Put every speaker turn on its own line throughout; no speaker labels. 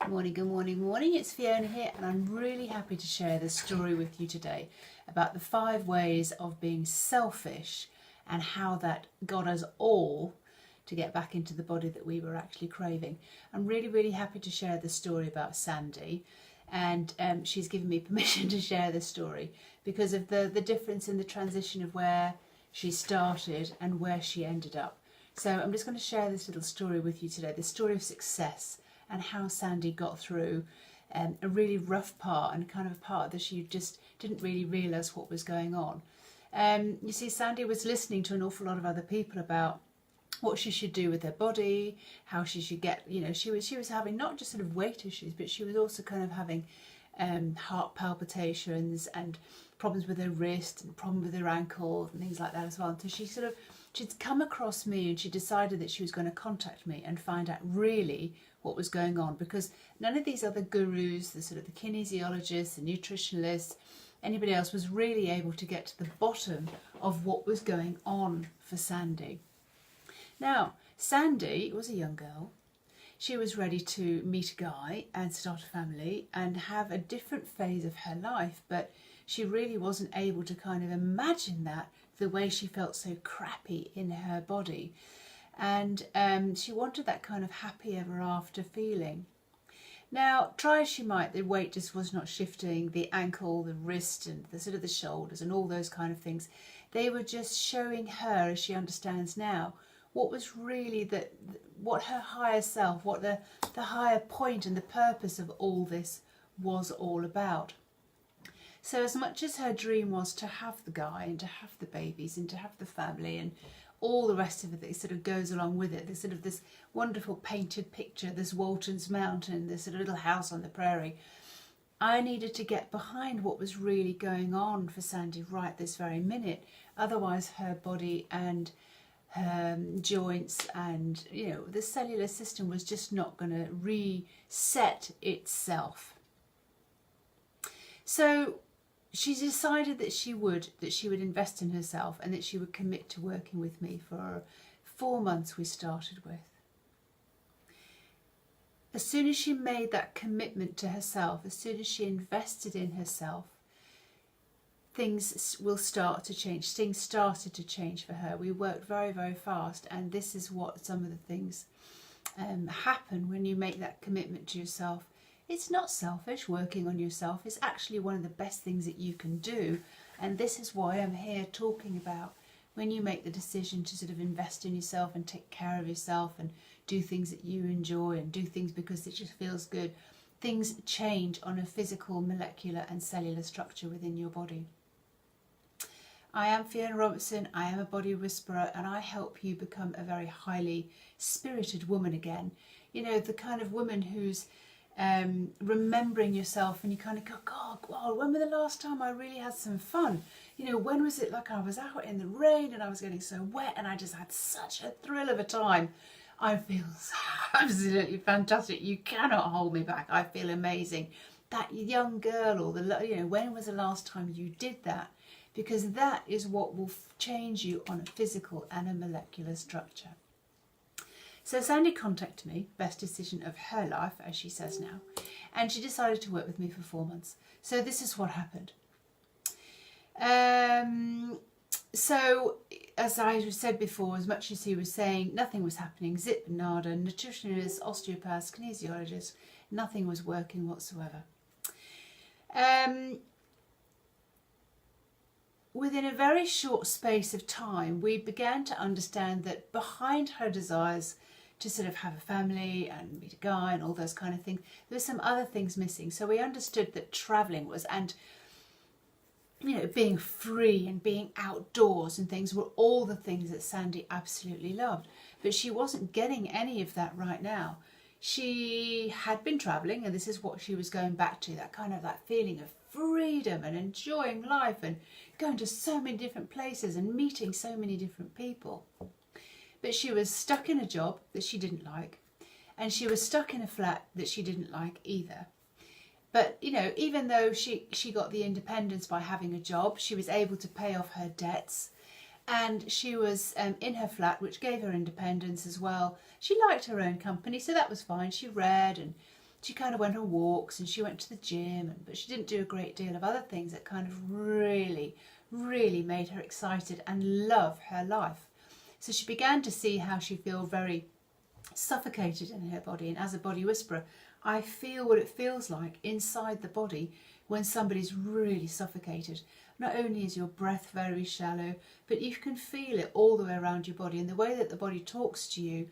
Morning, good morning, morning. It's Fiona here, and I'm really happy to share this story with you today about the 5 ways of being selfish and how that got us all to get back into the body that we were actually craving. I'm really happy to share the story about Sandy, and she's given me permission to share this story because of the difference in the transition of where she started and where she ended up. So I'm just going to share this little story with you today, the story of success and how Sandy got through a really rough part and kind of a part that she just didn't really realise what was going on. You see, Sandy was listening to an awful lot of other people about what she should do with her body, how she should get, she was having not just sort of weight issues, but she was also kind of having heart palpitations and problems with her wrist and problems with her ankle and things like that as well. And so she'd come across me and she decided that she was going to contact me and find out really what was going on, because none of these other gurus, the sort of the kinesiologists, the nutritionalists, anybody else was really able to get to the bottom of what was going on for Sandy. Now, Sandy was a young girl. She was ready to meet a guy and start a family and have a different phase of her life, but she really wasn't able to kind of imagine that the way she felt so crappy in her body. And she wanted that kind of happy ever after feeling. Now, try as she might, the weight just was not shifting, the ankle, the wrist and the sort of the shoulders and all those kind of things. They were just showing her, as she understands now, what was really what her higher self, what the higher point and the purpose of all this was all about. So as much as her dream was to have the guy and to have the babies and to have the family and all the rest of it that sort of goes along with it, this wonderful painted picture, this Walton's Mountain, this sort of little house on the prairie, I needed to get behind what was really going on for Sandy right this very minute. Otherwise her body and her joints and the cellular system was just not going to reset itself. So she decided that she would invest in herself and that she would commit to working with me for 4 months we started with. As soon as she made that commitment to herself, as soon as she invested in herself, things will start to change. Things started to change for her. We worked very fast, and this is what some of the things happen when you make that commitment to yourself. It's not selfish working on yourself. It's actually one of the best things that you can do. And this is why I'm here talking about when you make the decision to sort of invest in yourself and take care of yourself and do things that you enjoy and do things because it just feels good. Things change on a physical, molecular and cellular structure within your body. I am Fiona Robertson, I am a body whisperer, and I help you become a very highly spirited woman again. The kind of woman who's remembering yourself and you kind of go, God, when was the last time I really had some fun? When was it like I was out in the rain and I was getting so wet and I just had such a thrill of a time? I feel absolutely fantastic. You cannot hold me back. I feel amazing. That young girl, or when was the last time you did that? Because that is what will change you on a physical and a molecular structure. So Sandy contacted me, best decision of her life, as she says now, and she decided to work with me for 4 months. So this is what happened. So as I said before, as much as he was saying, nothing was happening, zip nada, nutritionists, osteopaths, kinesiologists, nothing was working whatsoever. Within a very short space of time, we began to understand that behind her desires to sort of have a family and meet a guy and all those kind of things, there were some other things missing. So we understood that travelling was, and being free and being outdoors and things were all the things that Sandy absolutely loved. But she wasn't getting any of that right now. She had been travelling, and this is what she was going back to, that feeling of freedom and enjoying life and going to so many different places and meeting so many different people. But she was stuck in a job that she didn't like, and she was stuck in a flat that she didn't like either. But even though she got the independence by having a job, she was able to pay off her debts, and she was in her flat, which gave her independence as well. She liked her own company, so that was fine. She read and She kind of went on walks and she went to the gym, but she didn't do a great deal of other things that kind of really made her excited and love her life. So she began to see how she felt very suffocated in her body. And as a body whisperer, I feel what it feels like inside the body when somebody's really suffocated. Not only is your breath very shallow, but you can feel it all the way around your body. And the way that the body talks to you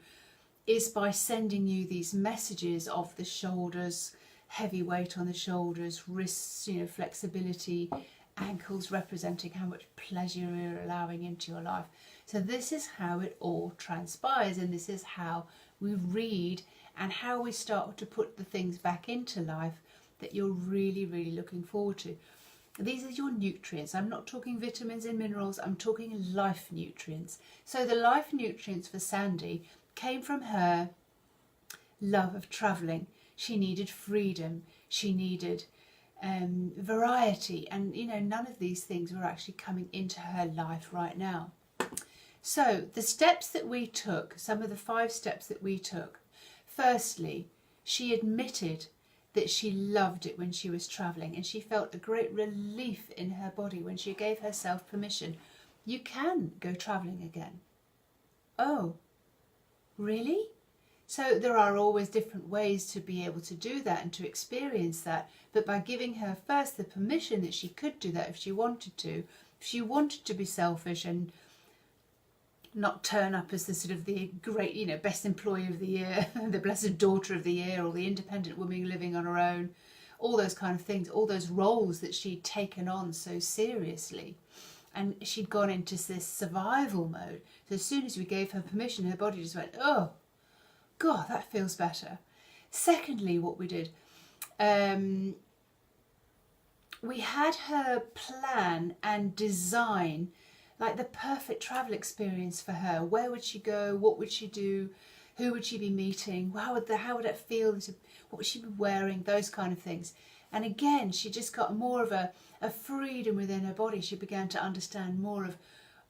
is by sending you these messages of the shoulders, heavy weight on the shoulders, wrists, flexibility, ankles representing how much pleasure you're allowing into your life. So this is how it all transpires, and this is how we read and how we start to put the things back into life that you're really looking forward to. These are your nutrients. I'm not talking vitamins and minerals, I'm talking life nutrients. So the life nutrients for Sandy came from her love of travelling. She needed freedom, she needed variety, and none of these things were actually coming into her life right now. So the steps that we took, some of the 5 steps that we took, firstly, she admitted that she loved it when she was travelling, and she felt a great relief in her body when she gave herself permission. You can go travelling again. Oh, really? So there are always different ways to be able to do that and to experience that, but by giving her first the permission that she could do that if she wanted to be selfish and not turn up as the sort of the great, best employee of the year, the blessed daughter of the year, or the independent woman living on her own, all those kind of things, all those roles that she'd taken on so seriously. And she'd gone into this survival mode. So as soon as we gave her permission, her body just went, oh, God, that feels better. Secondly, what we did, we had her plan and design like the perfect travel experience for her. Where would she go? What would she do? Who would she be meeting? How would it feel? What would she be wearing? Those kind of things. And again, she just got more of a freedom within her body. She began to understand more of,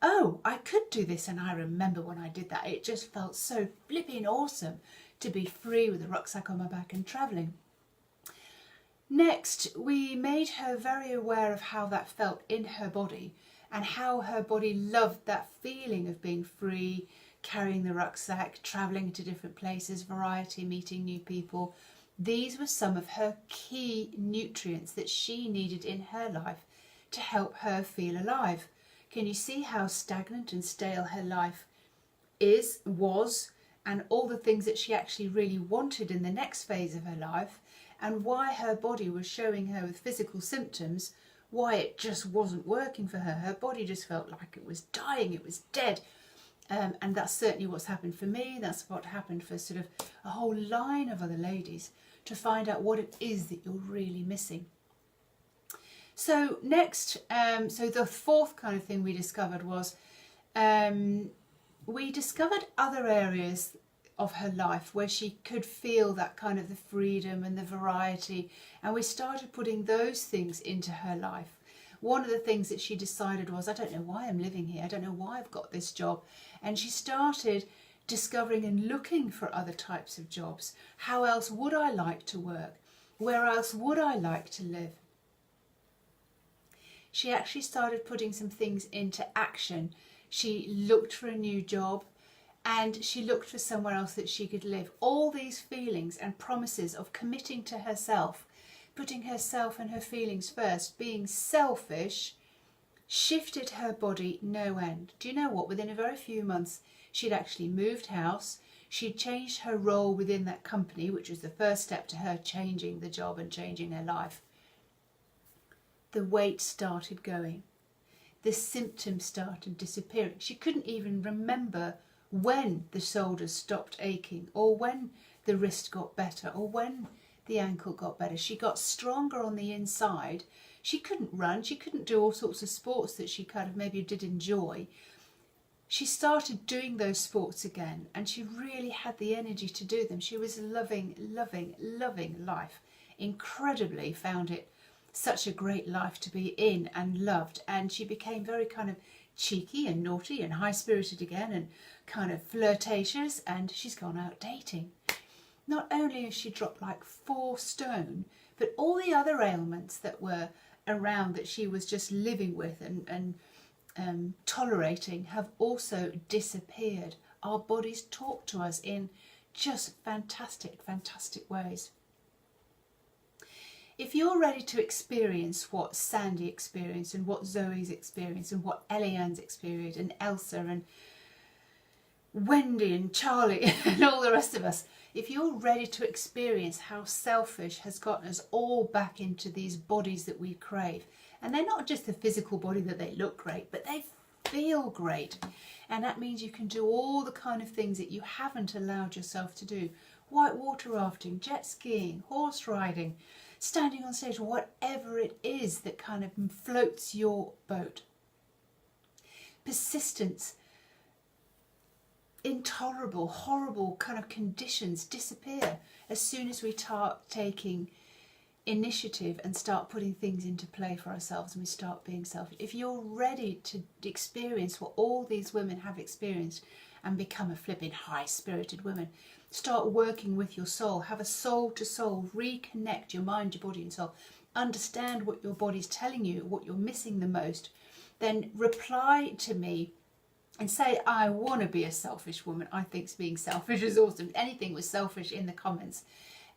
oh, I could do this, and I remember when I did that. It just felt so flipping awesome to be free with a rucksack on my back and travelling. Next, we made her very aware of how that felt in her body and how her body loved that feeling of being free, carrying the rucksack, travelling to different places, variety, meeting new people. These were some of her key nutrients that she needed in her life to help her feel alive. Can you see how stagnant and stale her life was, and all the things that she actually really wanted in the next phase of her life, and why her body was showing her with physical symptoms, why it just wasn't working for her. Her body just felt like it was dying, it was dead. And that's certainly what's happened for me. That's what happened for sort of a whole line of other ladies, to find out what it is that you're really missing. So next, so the 4th kind of thing we discovered was, we discovered other areas of her life where she could feel that kind of the freedom and the variety, and we started putting those things into her life. One of the things that she decided was, I don't know why I'm living here, I don't know why I've got this job, and she started discovering and looking for other types of jobs. How else would I like to work? Where else would I like to live? She actually started putting some things into action. She looked for a new job, and she looked for somewhere else that she could live. All these feelings and promises of committing to herself, putting herself and her feelings first, being selfish, shifted her body no end. Do you know what? Within a very few months, she'd actually moved house. She'd changed her role within that company, which was the first step to her changing the job and changing her life. The weight started going. The symptoms started disappearing. She couldn't even remember when the shoulders stopped aching, or when the wrist got better, or when the ankle got better. She got stronger on the inside. She couldn't run. She couldn't do all sorts of sports that she kind of maybe did enjoy. She started doing those sports again, and she really had the energy to do them. She was loving life. Incredibly found it such a great life to be in and loved, and she became very kind of cheeky and naughty and high-spirited again, and kind of flirtatious, and she's gone out dating. not only has she dropped like 4 stone, but all the other ailments that were around that she was just living with and tolerating have also disappeared. Our bodies talk to us in just fantastic, fantastic ways. If you're ready to experience what Sandy experienced and what Zoe's experienced and what Eliane's experienced and Elsa and Wendy and Charlie and all the rest of us, if you're ready to experience how selfish has gotten us all back into these bodies that we crave, and they're not just the physical body that they look great, but they feel great, and that means you can do all the kind of things that you haven't allowed yourself to do: whitewater rafting, jet skiing, horse riding, standing on stage, whatever it is that kind of floats your boat. Persistence, intolerable, horrible kind of conditions disappear as soon as we start taking initiative and start putting things into play for ourselves and we start being selfish. If you're ready to experience what all these women have experienced and become a flipping high-spirited woman, start working with your soul, have a soul-to-soul, reconnect your mind, your body and soul, understand what your body's telling you, what you're missing the most, then reply to me and say, I want to be a selfish woman. I think being selfish is awesome. Anything with selfish in the comments.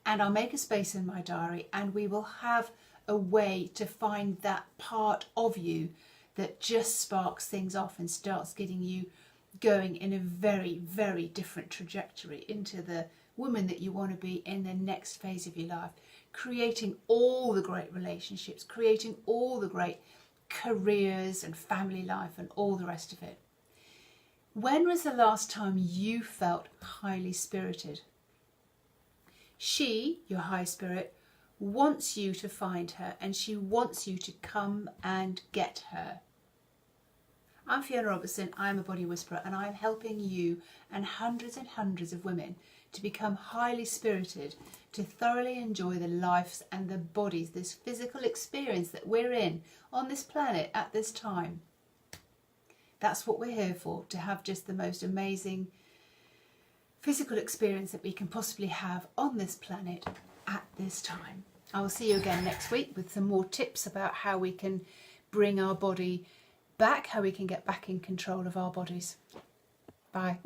And I'll make a space in my diary and we will have a way to find that part of you that just sparks things off and starts getting you going in a very, very different trajectory into the woman that you want to be in the next phase of your life. Creating all the great relationships, creating all the great careers and family life and all the rest of it. When was the last time you felt highly spirited? She, your high spirit, wants you to find her and she wants you to come and get her. I'm Fiona Robertson, I'm a body whisperer, and I'm helping you and hundreds of women to become highly spirited, to thoroughly enjoy the lives and the bodies, this physical experience that we're in on this planet at this time. That's what we're here for, to have just the most amazing physical experience that we can possibly have on this planet at this time. I will see you again next week with some more tips about how we can bring our body back, how we can get back in control of our bodies. Bye.